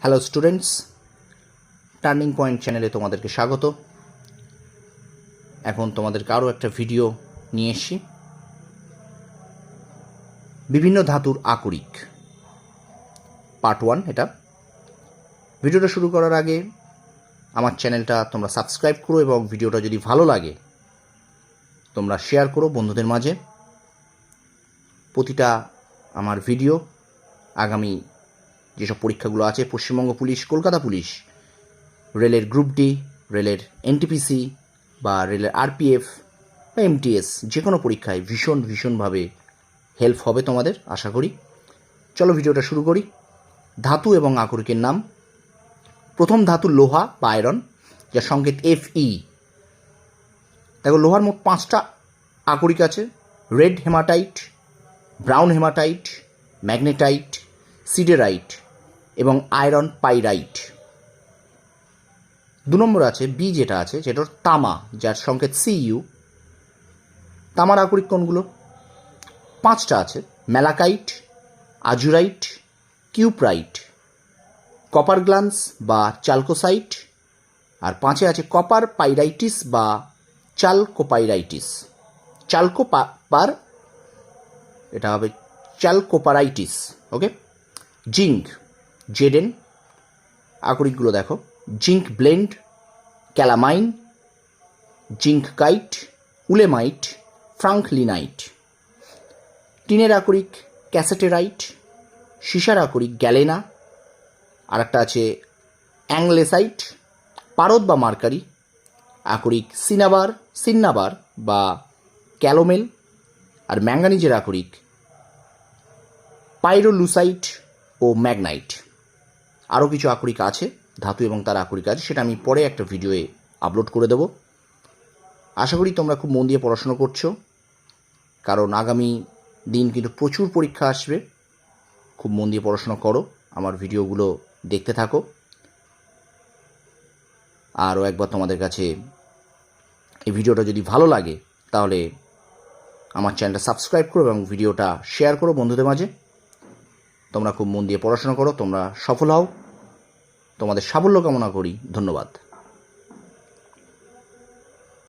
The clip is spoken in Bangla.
হ্যালো স্টুডেন্টস, টার্নিং পয়েন্ট চ্যানেলে তোমাদেরকে স্বাগত। এখন তোমাদেরকে আরও একটা ভিডিও নিয়ে এসেছি, বিভিন্ন ধাতুর আকরিক পার্ট 1। এটা ভিডিওটা শুরু করার আগে আমার চ্যানেলটা তোমরা সাবস্ক্রাইব করো এবং ভিডিওটা যদি ভালো লাগে তোমরা শেয়ার করো বন্ধুদের মাঝে। প্রতিটা আমার ভিডিও আগামী যেসব পরীক্ষাগুলো আছে, পশ্চিমবঙ্গ পুলিশ, কলকাতা পুলিশ, রেলের গ্রুপ ডি, রেলের এনটিপিসি বা রেলের আরপিএফ বা এমটিএস, যে কোনো পরীক্ষায় ভীষণভাবে হেল্প হবে তোমাদের, আশা করি। চলো ভিডিওটা শুরু করি। ধাতু এবং আকরিকের নাম। প্রথম ধাতু লোহা বা আয়রন, যার সংকেত Fe। দেখো, লোহার মোট 5টা আকরিক আছে: red hematite, brown hematite, magnetite, siderite এবং আয়রন পাইরাইট। 2 নম্বর আছে বি, যেটা আছে যেটার তামা, যার সংকেত Cu। তামার আকরিক কোনগুলো? 5টা আছে: ম্যালাকাইট, আজুরাইট, কিউপ্রাইট, কপার গ্লান্স বা চালকোসাইট। আর 5এ আছে কপার পাইরাইটিস বা চালকোপাইরাইটিস। চালকোপার, এটা হবে চালকোপারাইটিস। ওকে। জিঙ্ক, জেডেন। আকরিকগুলো দেখো: zinc blende, calamine, zincite, willemite, franklinite. টিনের আকরিক ক্যাসেটেরাইট। সীসার আকরিক গ্যালেনা। আর একটা আছে অ্যাংলেসাইট। পারদ বা মার্কারি আকরিক সিন্নাবার বা ক্যালোমেল। আর ম্যাঙ্গানিজের আকরিক পাইরোলুসাইট ও ম্যাগনাইট। আরও কিছু আকরিক আছে, ধাতু এবং তার আকরিক আছে, সেটা আমি পরে একটা ভিডিওয়ে আপলোড করে দেব। আশা করি তোমরা খুব মন দিয়ে পড়াশোনা করছো, কারণ আগামী দিন কিন্তু প্রচুর পরীক্ষা আসবে। খুব মন দিয়ে পড়াশোনা করো, আমার ভিডিওগুলো দেখতে থাকো। আরও একবার তোমাদের কাছে এই ভিডিওটা যদি ভালো লাগে তাহলে আমার চ্যানেলটা সাবস্ক্রাইব করো এবং ভিডিওটা শেয়ার করো বন্ধুদের মাঝে। তোমরা খুব মন দিয়ে পড়াশোনা করো, তোমরা সফল হও। তোমাদের সাফল্য কামনা করি। ধন্যবাদ।